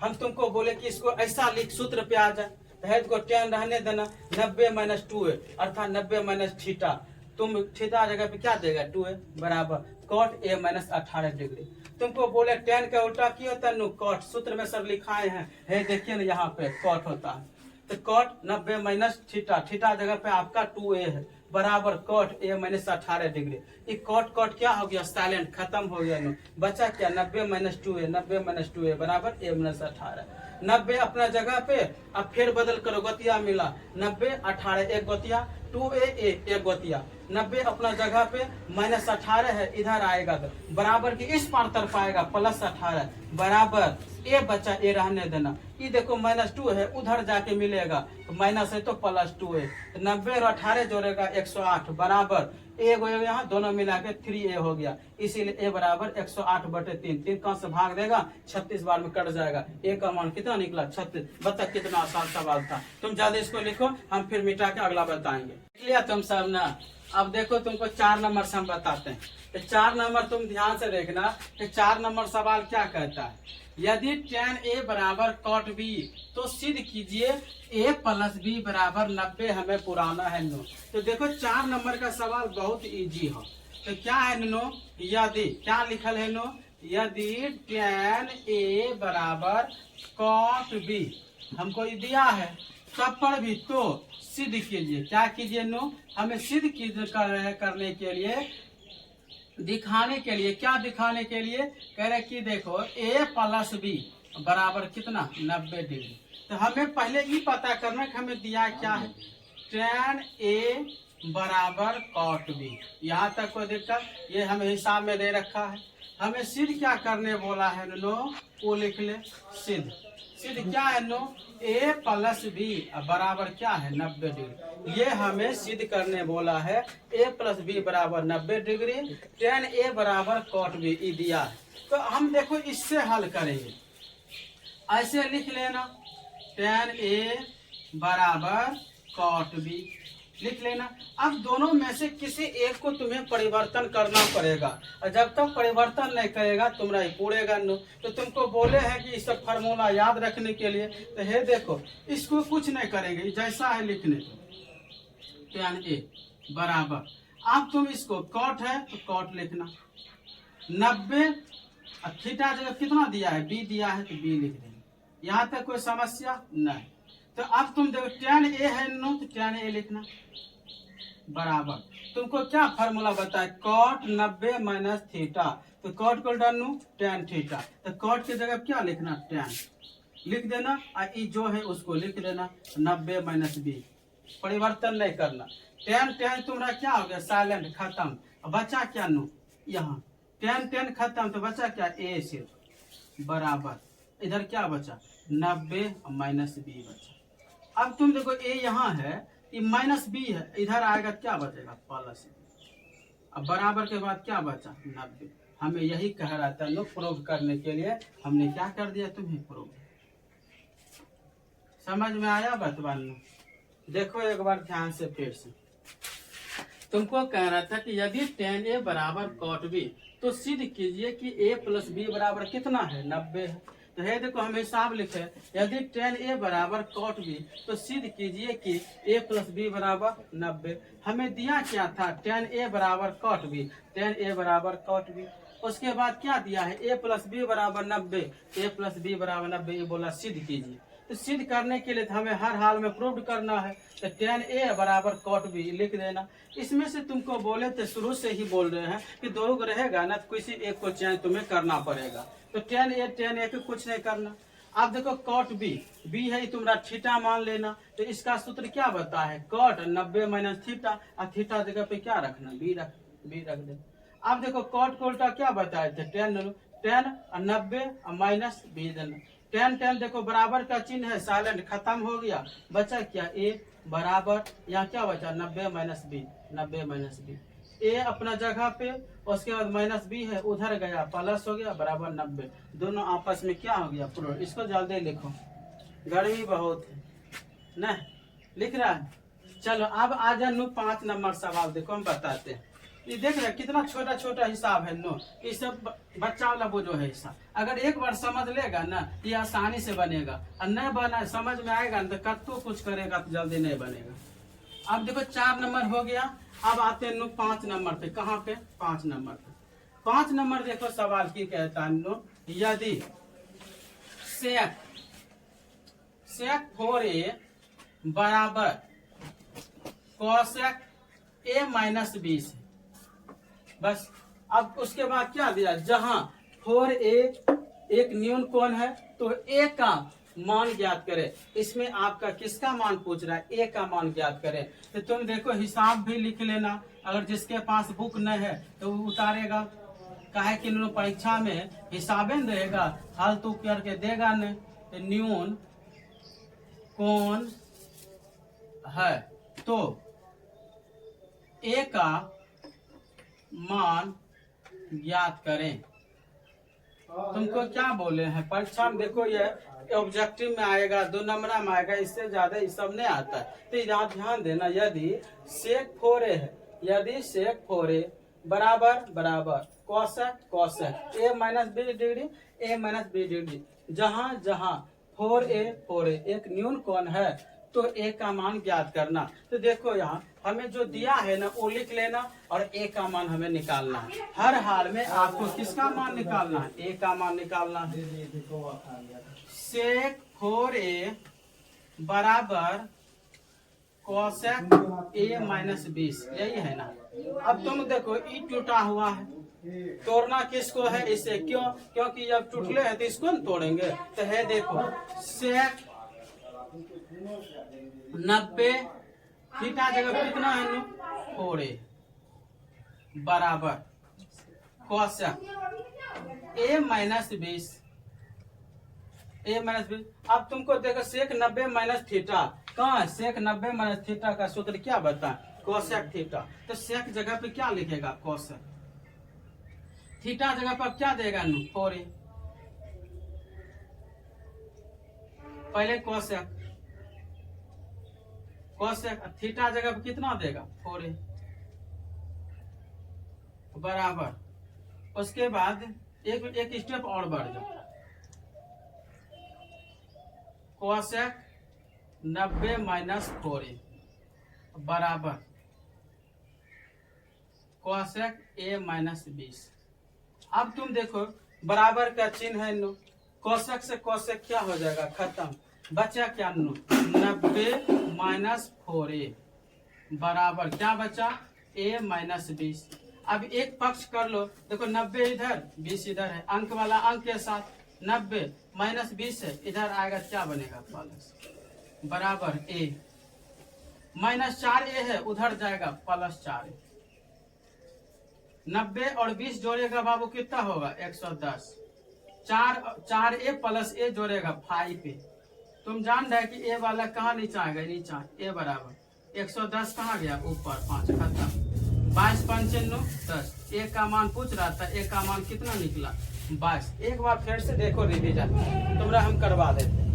हम तुमको बोले कि इसको ऐसा लिख सूत्र पे आ जाए, है को tan रहने देना 90 माइनस 2a अर्थात 90 माइनस थीटा, तुम थीटा जगह पे क्या देगा 2a बराबर cot a माइनस 18 डिग्री। तुमको बोले tan का उल्टा क्या होता है नो cot, सूत्र में सब लिखाए हैं, है देखिए ना यहाँ पे cot होता है, तो cot 90 माइनस थीटा, थीटा जगह पे आपका 2a है बराबर cot a माइनस 18 डिग्री। ये cot क्या हो गया साइलेंट, खत्म हो गया नो, बचा क्या 90 माइनस 2a, 90 माइनस 2a बराबर a माइनस 18। 90 अपना जगह पे, अब फिर बदल करो गोतिया मिला 90 18 एक गोतिया 2a एक गोतिया, 90 अपना जगह पे माइनस 18 है, इधर आएगा तो बराबर की इस पार तरफ आएगा प्लस 18 बराबर ए बचा ए रहने देना। ये देखो माइनस 2 है, उधर जाके मिलेगा तो माइनस है तो प्लस 2 है, 90 और 18 जोड़ेगा 108 बराबर ए गो यहाँ दोनों मिला के 3a हो गया, इसीलिए ए बराबर 108/3। 3 कहाँ से भाग देगा 36 बार में कट जाएगा, ए का मान कितना निकला 36। बता कितना आसान सवाल था, तुम ज्यादा इसको लिखो, हम फिर मिटा के अगला बताएंगे। लिया तुम सब ना? अब देखो तुमको 4 नंबर से हम बताते हैं, तो 4 नंबर तुम ध्यान से देखना कि 4 नंबर सवाल क्या कहता है। यदि tan a बराबर cot b तो सिद्ध कीजिए a प्लस b बराबर 90 हमें पुराना है नो। तो देखो 4 नंबर का सवाल बहुत इजी है, तो क्या है नो, यदि क्या लिखल है नो, यदि tan a बराबर cot b हमको ये दिया है सब पर भी, तो सिद्ध कीजिए, क्या कीजिए नो, हमें सिद्ध करने के लिए, दिखाने के लिए, क्या दिखाने के लिए कह रहे कि देखो a प्लस b बराबर कितना 90 डिग्री। तो हमें पहले ये पता करना कि हमें दिया क्या है tan a बराबर cot b, यहाँ तक कोई दिक्कत, ये हमें हिसाब में दे रखा है। हमें सिद्ध क्या करने बोला है नो, वो लिख ले सिद्ध। सिद्ध क्या है नो, a प्लस b बराबर क्या है 90 डिग्री, ये हमें सिद्ध करने बोला है। a प्लस b बराबर 90 डिग्री, tan a बराबर cot b ई दिया है। तो हम देखो इससे हल करेंगे, ऐसे लिख लेना tan a बराबर cot b लिख लेना। अब दोनों में से किसी एक को तुम्हें परिवर्तन करना पड़ेगा, और जब तक परिवर्तन नहीं करेगा तुम्हारा ही पूरेगा नो। तो तुमको बोले हैं कि इस फार्मूला याद रखने के लिए, तो हे देखो इसको कुछ नहीं करेंगे, जैसा है लिखने को tan a बराबर, अब तुम इसको cot है तो cot लिखना, 90 थीटा जगह कितना दिया है b दिया है तो b लिख देना। यहाँ तक कोई समस्या नहीं। तो अब तुम देखो tan a है नो, तो tan a लिखना बराबर तुमको क्या फार्मूला बताए, cot 90 माइनस थीटा, तो cot को डालू tan थीटा, तो cot की जगह क्या लिखना tan लिख देना, और ई जो है उसको लिख देना 90 माइनस बी, परिवर्तन नहीं करना। tan tan तुम्हारा क्या हो गया साइलेंट खत्म, अब बचा क्या नो यहाँ tan tan खत्म, तो बचा क्या a सिर्फ बराबर इधर क्या बचा 90 माइनस बी बचा। अब तुम देखो a यहाँ है, ये माइनस बी है, इधर आएगा क्या बचेगा प्लस, अब बराबर के बाद क्या बचा 90। हमें यही कह रहा था लोग प्रूव करने के लिए, हमने क्या कर दिया तुम्हें प्रूव। समझ में आया बतवान? देखो एक बार ध्यान से फिर से, तुमको कह रहा था कि यदि tan a बराबर cot b, तो सिद्ध कीजिए कि a प्लस बी बराबर कितना है 90 है। तो है देखो हम हिसाब लिखे, यदि tan a बराबर cot b, तो सिद्ध कीजिए कि a प्लस बी बराबर 90। हमें दिया क्या था tan a बराबर cot b, tan a बराबर cot b। उसके बाद क्या दिया है a प्लस बी बराबर 90, a प्लस बी बराबर 90, ये बोला सिद्ध कीजिए। तो सिद्ध करने के लिए तो हमें हर हाल में प्रूव करना है, तो tan a बराबर cot b लिख देना। इसमें से तुमको बोले थे शुरू से ही बोल रहे हैं कि दो रहेगा ना, तो किसी एक को चेंज तुम्हें करना पड़ेगा, तो tan a के कुछ नहीं करना। अब देखो cot b, b है तुम्हारा थीटा मान लेना, तो इसका सूत्र क्या बता है cot 90 माइनस थीटा, और थीटा जगह पे क्या रखना b रख दे। अब देखो cot को उल्टा क्या बताए थे tan 90 माइनस बी देना, tan देखो बराबर का चिन्ह है साइलेंट खत्म हो गया, बचा क्या a बराबर यहाँ क्या बचा 90 माइनस बी, 90 माइनस बी, ए अपना जगह पे, उसके बाद माइनस बी है उधर गया प्लस हो गया बराबर 90, दोनों आपस में क्या हो गया प्लस। इसको जल्दी लिखो, गर्मी बहुत है न, लिख रहा है। चलो अब आ जा नो 5 नंबर सवाल, देखो हम बताते हैं। ये देख रहे कितना छोटा छोटा हिसाब है नो, ये सब बच्चा वाला वो जो है हिसाब, अगर एक बार समझ लेगा ना ये आसानी से बनेगा, और नहीं बना समझ में आएगा ना तो कत्तो कुछ करेगा तो जल्दी नहीं बनेगा। अब देखो 4 नंबर हो गया, अब आते हैं नो 5 नंबर पे। कहाँ पे 5 नंबर पे, 5 नंबर देखो सवाल की कहता है नो, यदि sec 4a बराबर cosec a माइनस 20, बस। अब उसके बाद क्या दिया, जहां 4a एक न्यून कोण है तो a का मान ज्ञात करे। इसमें आपका किसका मान पूछ रहा है, a का मान ज्ञात करे। तो तुम देखो हिसाब भी लिख लेना, अगर जिसके पास बुक नहीं है तो वो उतारेगा, काहे कि परीक्षा में हिसाबे न रहेगा, हाल तू करके देगा नहीं। तो न्यून कोण है तो a का मान ज्ञात करें। तुमको क्या बोले हैं परीक्षा में, देखो ये ऑब्जेक्टिव में आएगा, 2 नंबर में आएगा, इससे ज्यादा ये सब नहीं आता है। तो यहाँ ध्यान देना, यदि sec 4a है, यदि sec 4a बराबर cosec a minus B degree, a minus B degree, जहाँ जहाँ 4a एक न्यून कोण है तो a का मान ज्ञात करना। तो देखो यहाँ हमें जो दिया है ना वो लिख लेना, और a का मान हमें निकालना है। हर हाल में आपको किसका मान निकालना है, a का मान निकालना है। sec 4a बराबर cosec a माइनस 20, यही है ना। अब तुम देखो ई टूटा हुआ है, तोड़ना किसको है इसे, क्योंकि जब टूटले है तो इसको न तोड़ेंगे। तो है देखो sec 90 थीटा जगह कितना है नो 4a बराबर cosec a माइनस 20, अब तुमको देखो sec 90 माइनस थीटा कहाँ है, sec 90 माइनस थीटा का सूत्र क्या बता cosec थीटा, तो sec जगह पे क्या लिखेगा cosec, थीटा जगह पर क्या देगा नो 4a, पहले cosec थीटा जगह पे कितना देगा 4a बराबर, उसके बाद एक स्टेप और बढ़ जाओ, cosec 90 माइनस 4a बराबर cosec a माइनस 20। अब तुम देखो बराबर का चिन्ह है नो, cosec से cosec क्या हो जाएगा खत्म, बचा क्या 90 माइनस 4a बराबर क्या बचा a माइनस 20। अब एक पक्ष कर लो, देखो 90 इधर 20 इधर है, अंक वाला अंक के साथ 90 माइनस 20 है, इधर आएगा क्या बनेगा प्लस बराबर a माइनस 4a है, उधर जाएगा प्लस 4a। 90 और 20 जोड़ेगा बाबू कितना होगा 110। 4a प्लस a जोड़ेगा 5a। तुम जान रहे कि a वाला कहाँ नीचे आएगा, नीचा a बराबर 110 कहाँ गया ऊपर 5 खत्म। 22 पंचे 10, a का मान पूछ रहा था, a का मान कितना निकला 22। एक बार फिर से देखो रिवीजन, तुम्हारा हम करवा देते।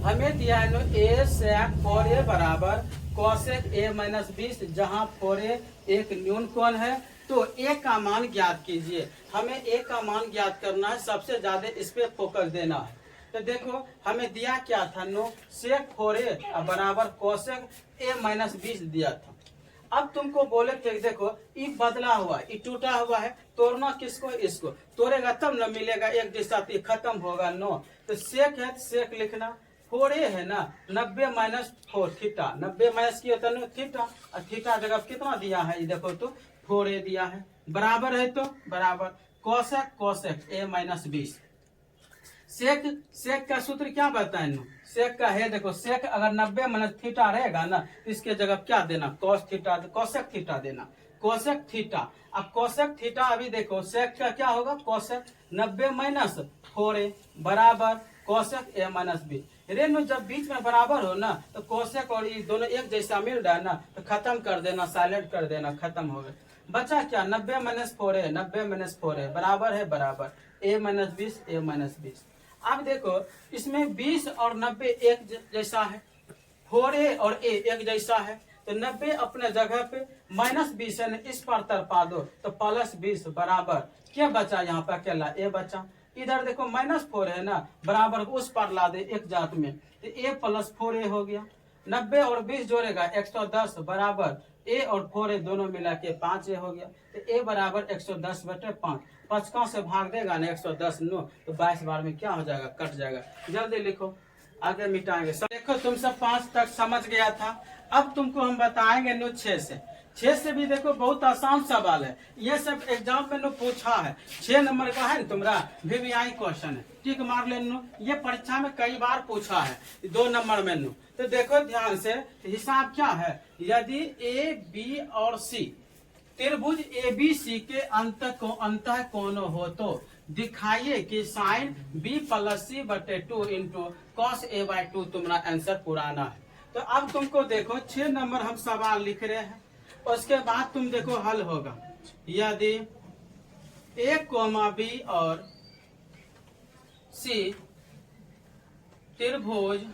हमें दिया है a sec 4a बराबर cosec a माइनस 20, जहाँ 4a एक न्यून कोण है, तो a का मान ज्ञात कीजिए। हमें a का मान ज्ञात करना है, सबसे ज्यादा इस पे फोकस देना है। तो देखो हमें दिया क्या था sec 4a बराबर cosec a माइनस 20 दिया था। अब तुमको बोले थे देखो ये बदला हुआ, ये टूटा हुआ है, तोड़ना किसको, इसको तोड़ेगा तब न मिलेगा एक जैसा, खत्म होगा तो सेक है सेक लिखना, 4a है ना 90 माइनस 4 थीटा, 90 माइनस की होता है थीटा, और थीटा जगह कितना दिया है ये देखो तो 4a दिया है, बराबर है तो बराबर कोसेक कोसेक a माइनस 20। सेक सेक का सूत्र क्या बताए सेक का है, देखो सेक अगर 90 माइनस थीटा रहेगा ना, इसके जगह क्या देना कॉस थीटा, कोसेक थीटा देना, कोसेक थीटा। अब कोसेक थीटा अभी देखो सेक का क्या होगा कोसेक 90 माइनस 4a बराबर कोसेक a माइनस 20। रेनू जब बीच में बराबर हो ना तो कोसेक और ये दोनों एक जैसा मिल रहा है ना, तो खत्म कर देना, साइलेंट कर देना, खत्म हो गया। बचा क्या 90 माइनस 4a, 90 माइनस 4a बराबर है बराबर a माइनस 20, a माइनस 20। अब देखो इसमें 20 और 90 एक जैसा है, 4a और a एक जैसा है, तो 90 अपने जगह पे माइनस 20 है, इस पर तरपा दो तो प्लस 20 बराबर क्या बचा, यहाँ पर अकेला a बचा। इधर देखो माइनस 4 है ना, बराबर उस पर ला दे एक जात में, तो a प्लस 4a हो गया। 90 और 20 जोड़ेगा 110 बराबर a और 4a दोनों मिला के 5a हो गया, तो a बराबर 110/5। 5 से भाग देगा ना 110 नो, तो 22 बार में क्या हो जाएगा कट जाएगा। जल्दी लिखो आगे मिटाएंगे सब। देखो तुम सब 5 तक समझ गया था। अब तुमको हम बताएंगे 6 से। 6 से भी देखो बहुत आसान सवाल है, ये सब एग्जाम में पूछा है, 6 नंबर का है तुम्हारा VVI क्वेश्चन है, ठीक मार लेनो। ये परीक्षा में कई बार पूछा है 2 नंबर में तो देखो ध्यान से, हिसाब क्या है, यदि A B और C त्रिभुज ABC के अंतः कोण हो तो दिखाइए कि sine B plus C/2 into cos A/2 तुम्हारा आंसर पुराना है। तो अब तुमको देखो 6 नंबर हम सवाल लिख रहे हैं, उसके बाद तुम देखो हल होगा। यदि A, B और C त्रिभुज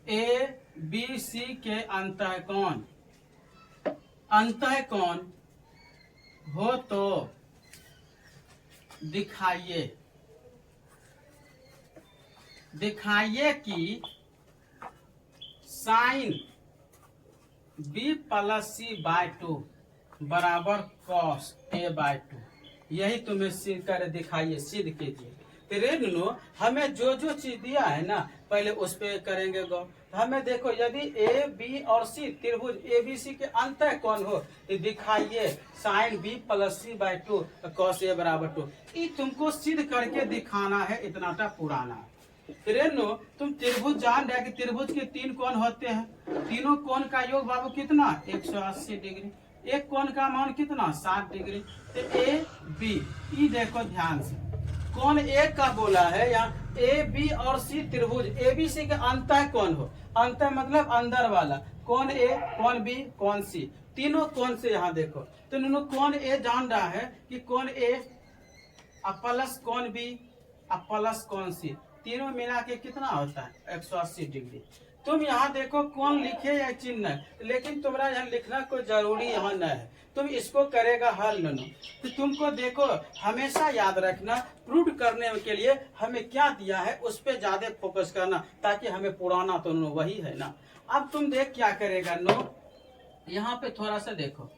ABC के अंतः कोण हो तो दिखाइए कि साइन B प्लस C/2 बराबर कॉस A/2। यही तुम्हें सिद्ध कर दिखाइए, सिद्ध कीजिए। तो रेनू हमें जो जो चीज दिया है ना पहले उस पे करेंगे गो। तो हमें देखो यदि A B और C त्रिभुज ABC के अंतः कोण हो तो दिखाइए sine B plus C/2 cos A बराबर 2। ये तुमको सिद्ध करके दिखाना है, इतना पुराना है। रेनू तुम त्रिभुज जान रहे कि त्रिभुज के 3 कोण होते हैं, तीनों कोण का योग बाबू कितना 180 डिग्री, एक कोण का मान कितना 60 डिग्री। तो A B ये देखो ध्यान से, कोण A का बोला है यहाँ A B और C त्रिभुज ABC के अंतः कोण हो, अंतः मतलब अंदर वाला, कोण A कोण B कोण C, तीनों कोण से यहाँ देखो। तो कोण A जान रहा है कि कोण A प्लस कोण B प्लस कोण C तीनों मिला के कितना होता है 180 डिग्री। तुम यहाँ देखो कौन लिखे या चिन्ह, लेकिन तुम्हारा यहाँ लिखना कोई जरूरी यहाँ न है, तुम इसको करेगा हल नो। तो तुमको देखो हमेशा याद रखना, प्रूव करने के लिए हमें क्या दिया है उस पर ज्यादा फोकस करना, ताकि हमें पुराना तो नो वही है ना। अब तुम देख क्या करेगा नो, यहाँ पे थोड़ा सा देखो,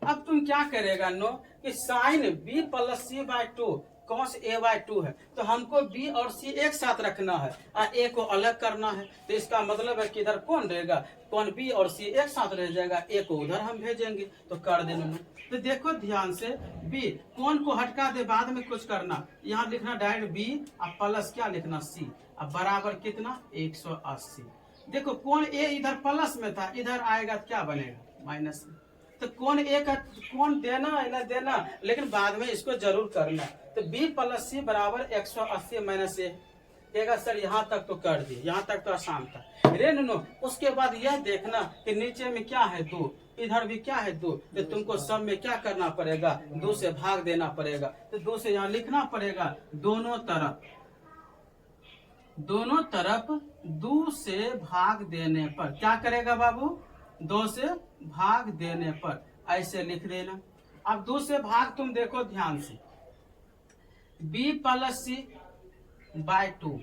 अब तुम क्या करेगा नो कि sine B plus C/2 cos a/2 है, तो हमको b और c एक साथ रखना है और a को अलग करना है। तो इसका मतलब है कि इधर कौन रहेगा, कौन b और c एक साथ रह जाएगा, a को उधर हम भेजेंगे। तो कर देना। तो देखो ध्यान से, b कौन को हटका दे, बाद में कुछ करना, यहाँ लिखना डायरेक्ट b और प्लस क्या लिखना c, अब बराबर कितना 180। देखो कौन a इधर प्लस में था, इधर आएगा क्या बनेगा माइनस में। तो कौन ए का कौन देना है ना देना, लेकिन बाद में इसको जरूर करना। तो b प्लस सी बराबर 180 माइनस ए। कहेगा सर यहाँ तक तो कर दिए, यहाँ तक तो आसान था रे नो। उसके बाद यह देखना कि नीचे में क्या है 2, इधर भी क्या है 2, तो तुमको सब में क्या करना पड़ेगा, 2 से भाग देना पड़ेगा। तो 2 से यहाँ लिखना पड़ेगा, दोनों तरफ 2 से भाग देने पर क्या करेगा बाबू, 2 से भाग देने पर ऐसे लिख देना। अब 2 से भाग तुम देखो ध्यान से, b प्लस सी बाय 2,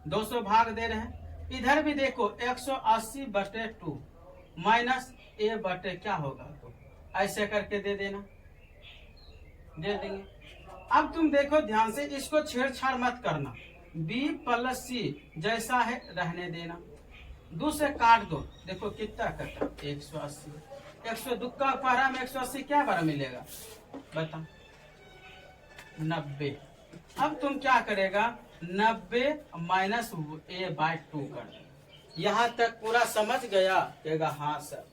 2 से भाग दे रहे हैं। इधर भी देखो 180/2 माइनस a बटे क्या होगा, तो ऐसे करके दे देना, दे देंगे। अब तुम देखो ध्यान से, इसको छेड़छाड़ मत करना, b प्लस सी जैसा है रहने देना। 2 से काट दो, देखो कितना कटा 180, 102 का पारा में 180 क्या बार मिलेगा बता 90। अब तुम क्या करेगा, 90 माइनस a/2 कर दो। यहाँ तक पूरा समझ गया, कहेगा हाँ सर।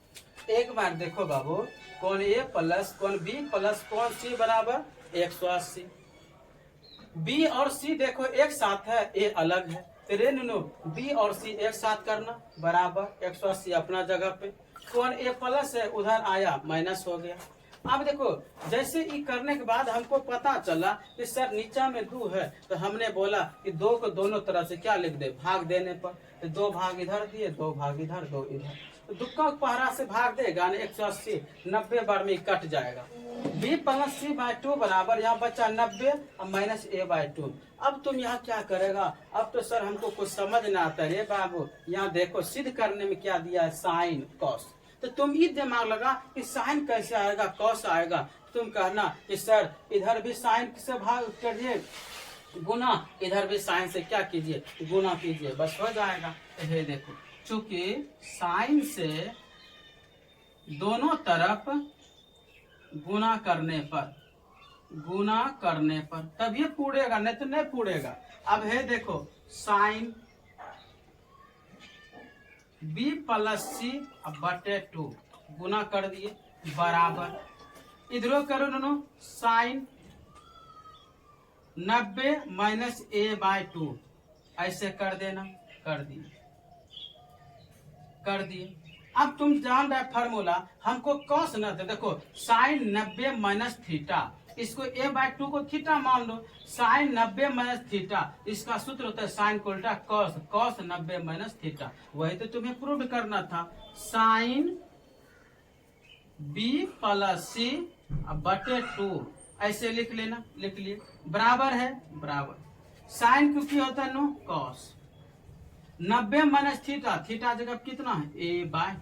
एक बार देखो बाबू, कौन a प्लस कौन b प्लस कौन c बराबर 180। b और c देखो एक साथ है, a अलग है, रे नो b और c एक साथ करना बराबर 180 अपना जगह पे। कौन a प्लस है उधर आया माइनस हो गया। अब देखो जैसे ये करने के बाद हमको पता चला कि सर नीचा में 2 है, तो हमने बोला कि 2 को दोनों तरफ से क्या लिख दे, भाग देने पर। तो 2 भाग इधर दिए, 2 भाग इधर, 2 इधर, तो दुक्का पहरा से भाग देगा 180, 90 बार में कट जाएगा। b प्लस c/2 बराबर यहाँ बचा 90 और माइनस a/2। अब तुम यहाँ क्या करेगा, अब तो सर हमको कुछ समझ ना आता रे बाबू। यहाँ देखो सिद्ध करने में क्या दिया है, साइन कॉस। तो तुम ये दिमाग लगा कि साइन कैसे आएगा, कॉस आएगा। तुम कहना कि सर इधर भी साइन से भाग करिए गुना, इधर भी साइन से क्या कीजिए, गुना कीजिए, बस हो जाएगा। ये देखो चूंकि साइन से दोनों तरफ गुना करने पर तब ये पूरेगा, नहीं तो नहीं पूरेगा। अब है देखो साइन b प्लस सी बटे 2 गुना कर दिए बराबर, इधरों करो दोनों, साइन 90 माइनस a/2 ऐसे कर देना, कर दिए। अब तुम जान रहे फार्मूला, हमको कॉस न दे, देखो साइन 90 माइनस थीटा, इसको a/2 को थीटा मान लो, साइन 90 माइनस थीटा, इसका सूत्र होता है साइन को उल्टा कॉस, कॉस 90 माइनस थीटा। वही तो तुम्हें प्रूव करना था। साइन b प्लस सी बटे 2 ऐसे लिख लेना, लिख लिए बराबर है, बराबर साइन क्योंकि होता है no cos, 90 minus theta, theta जगह कितना है a/2।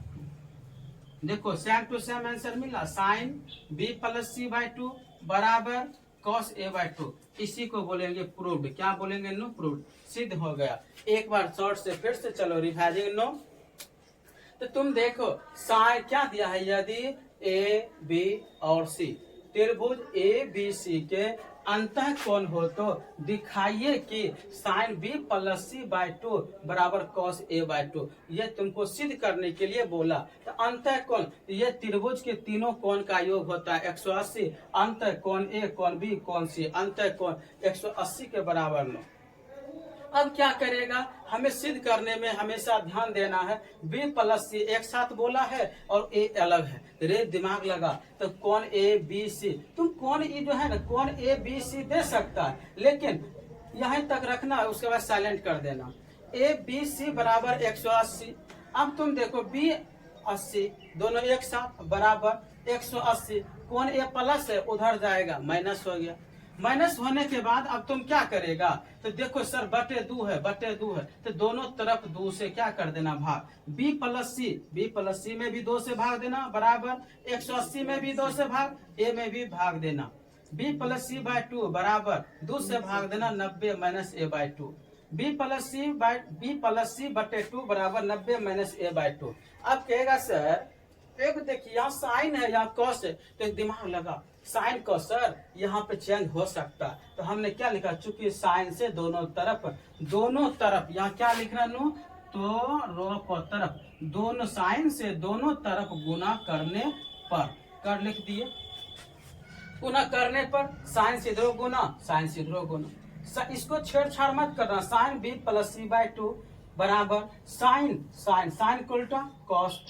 देखो सेम टू सेम आंसर मिला, साइन b प्लस c/2 बराबर cos a/2। इसी को बोलेंगे प्रूव्ड, क्या बोलेंगे नो, प्रूव्ड, सिद्ध हो गया। एक बार शॉर्ट से फिर से चलो रिवाइजिंग नो। तो तुम देखो साइन क्या दिया है, यदि a b और c त्रिभुज a b c के अंतः कोण हो तो दिखाइए कि साइन b प्लस c/2 बराबर cos a/2। ये तुमको सिद्ध करने के लिए बोला। तो अंतः कोण, ये त्रिभुज के तीनों कोण का योग होता है 180, अंतः कोण a, कोण b, कोण c, अंतः कोण 180 के बराबर में। अब क्या करेगा, हमें सिद्ध करने में हमेशा ध्यान देना है, b प्लस सी एक साथ बोला है और a अलग है, रे दिमाग लगा। तो कौन a b c, तुम कौन ये जो है ना कौन a b c दे सकता है, लेकिन यहाँ तक रखना, उसके बाद साइलेंट कर देना। a b c बराबर 180। अब तुम देखो b 80 दोनों एक साथ बराबर 180, कौन a प्लस है उधर जाएगा माइनस हो गया। माइनस होने के बाद अब तुम क्या करेगा, तो देखो सर बटे 2 है, तो दोनों तरफ 2 से क्या कर देना भाग, b प्लस सी में भी 2 से भाग देना बराबर 180 में भी 2 से भाग, a में भी भाग देना। बी प्लस सी बाय 2 बराबर 2 से भाग देना 90 माइनस ए बाय 2। बी प्लस सी बटे 2 बराबर 90 माइनस ए बाय 2। अब कहेगा सर एक देखिए यहाँ साइन है यहाँ कॉस है, तो एक दिमाग लगा साइन कॉस सर यहाँ पे चेंज हो सकता है, तो हमने क्या लिखा, चूंकि साइन से दोनों तरफ यहाँ क्या लिखना नो, तो रो को तरफ दोनों साइन से दोनों तरफ गुना करने पर कर लिख दिए, गुना करने पर साइन से इधर गुना साइन से इधर गुना, इसको छेड़छाड़ मत करना। Sine B plus C by 2 बराबर साइन उल्टा cos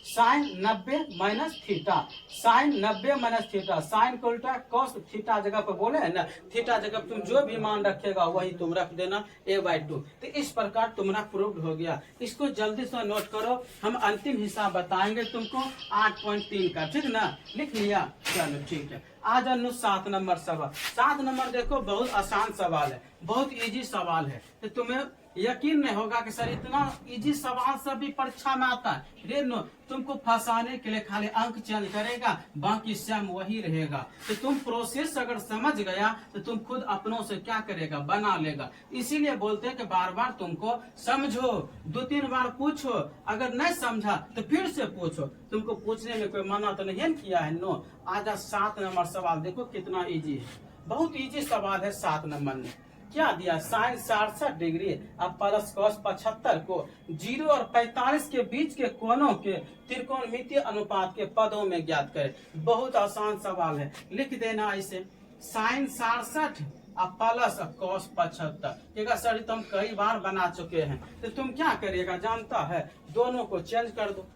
sine 90 minus theta, sine 90 minus theta, sine को उल्टा कॉस थीटा जगह पर बोले है ना, थीटा जगह तुम जो भी मान रखेगा वही तुम रख देना a बाई 2। तो इस प्रकार तुम्हारा प्रूव्ड हो गया। इसको जल्दी से नोट करो, हम अंतिम हिसाब बताएंगे तुमको 8.3 का, ठीक ना, लिख लिया, चलो ठीक है। आज 7 नंबर सवाल। 7 नंबर देखो बहुत आसान सवाल है, बहुत इजी सवाल है, तो तुम्हें यकीन नहीं होगा कि सर इतना इजी सवाल सब भी परीक्षा में आता है। रे नो, तुमको फंसाने के लिए खाली अंक चेंज करेगा, बाकी सेम वही रहेगा। तो तुम प्रोसेस अगर समझ गया तो तुम खुद अपनों से क्या करेगा, बना लेगा। इसीलिए बोलते हैं कि बार बार तुमको समझो, 2-3 बार पूछो, अगर नहीं समझा तो फिर से पूछो। तुमको पूछने में कोई मना तो नहीं किया है। नो, आज 7 नंबर सवाल देखो कितना इजी है, बहुत इजी सवाल है। 7 नंबर में क्या दिया, साइन 67 डिग्री अब प्लस कॉस 75 को 0 और 45 के बीच के कोणों के त्रिकोणमितीय अनुपात के पदों में ज्ञात करें। बहुत आसान सवाल है, लिख देना इसे, साइन 67 अब प्लस कॉस 75। सर तुम कई बार बना चुके हैं, तो तुम क्या करिएगा जानता है, दोनों को चेंज कर दो।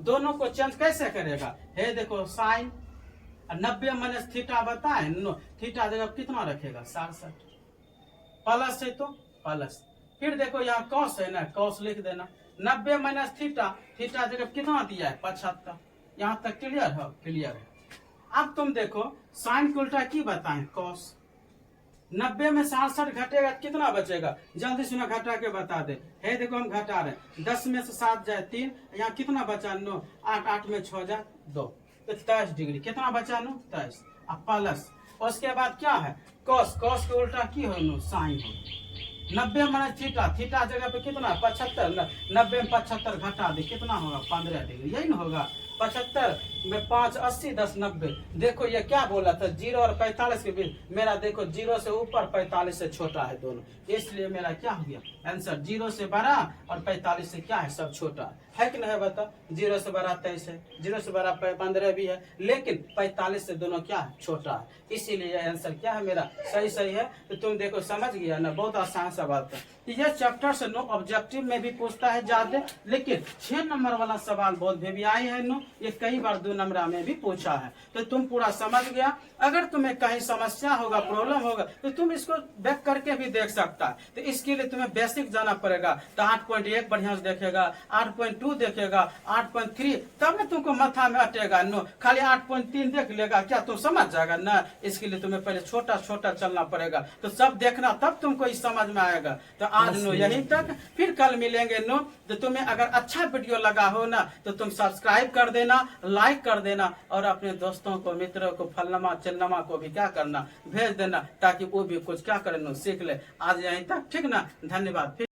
दोनों को चेंज कैसे करेगा, हे देखो साइन 90 माइनस थीटा बताए नो, थीटा जगह कितना रखेगा 67, प्लस है तो प्लस, फिर देखो यहाँ कॉस है ना, कॉस लिख देना, 90 माइनस थीटा, थीटा जगह कितना दिया है 75। यहाँ तक क्लियर है, क्लियर है। अब तुम देखो साइन को उल्टा की बताएं, कॉस 90 में 67 घटेगा कितना बचेगा, जल्दी सुना घटा के बता दे। है देखो हम घटा रहे, 10 में से 7 जाए 3, यहाँ कितना बचा 9, 8 में 6 जाए 2, तो 23 डिग्री कितना बचा 9 23, अब प्लस, उसके बाद क्या है कॉस, कॉस के उल्टा की हो नो साइन हो, 90 माइनस थीटा, थीटा जगह पे कितना 75, 90 में 75 घटा दे कितना होगा 15 डिग्री, यही ना होगा। 75 में 5 80 10 90, देखो ये क्या बोला था 0 और 45 के बीच, मेरा देखो 0 से ऊपर 45 से छोटा है दोनों, इसलिए मेरा क्या हो गया आंसर 0 से बड़ा और 45 से क्या है सब छोटा है कि नहीं बता। 0 से बड़ा 23 है, 0 से बड़ा 15 भी है, लेकिन 45 से दोनों क्या है छोटा है, इसीलिए आंसर क्या है मेरा सही है। तो तुम देखो समझ गया ना, बहुत आसान सवाल था। यह चैप्टर से नो ऑब्जेक्टिव में भी पूछता है ज्यादा, लेकिन 6 नंबर वाला सवाल बहुत भी आई है नो, ये कई बार 2 नंबर में भी पूछा है, तो तुम पूरा समझ गया। अगर तुम्हें कहीं समस्या होगा, प्रॉब्लम होगा, तो तुम इसको बैक करके भी देख सकता है। तो इसके लिए तुम्हें बेसिक जाना पड़ेगा, तो 8.1 बढ़िया से देखेगा, 8.2 देखेगा, 8.3, तब ना तुमको माथा में अटेगा। नो खाली 8.3 देख लेगा क्या तुम समझ जाएगा ना, इसके लिए तुम्हें पहले छोटा छोटा चलना पड़ेगा, तो सब देखना तब तुमको इस समझ में आएगा। तो आज नो यहीं तक, फिर कल मिलेंगे नो। तो तुम्हें अगर अच्छा वीडियो लगा हो ना तो तुम सब्सक्राइब कर देना, लाइक कर देना, और अपने दोस्तों को मित्रों को फलनमा चिल्लमा को भी क्या करना भेज देना, ताकि वो भी कुछ क्या करे नो सीख ले। आज यहीं तक, ठीक ना, धन्यवाद।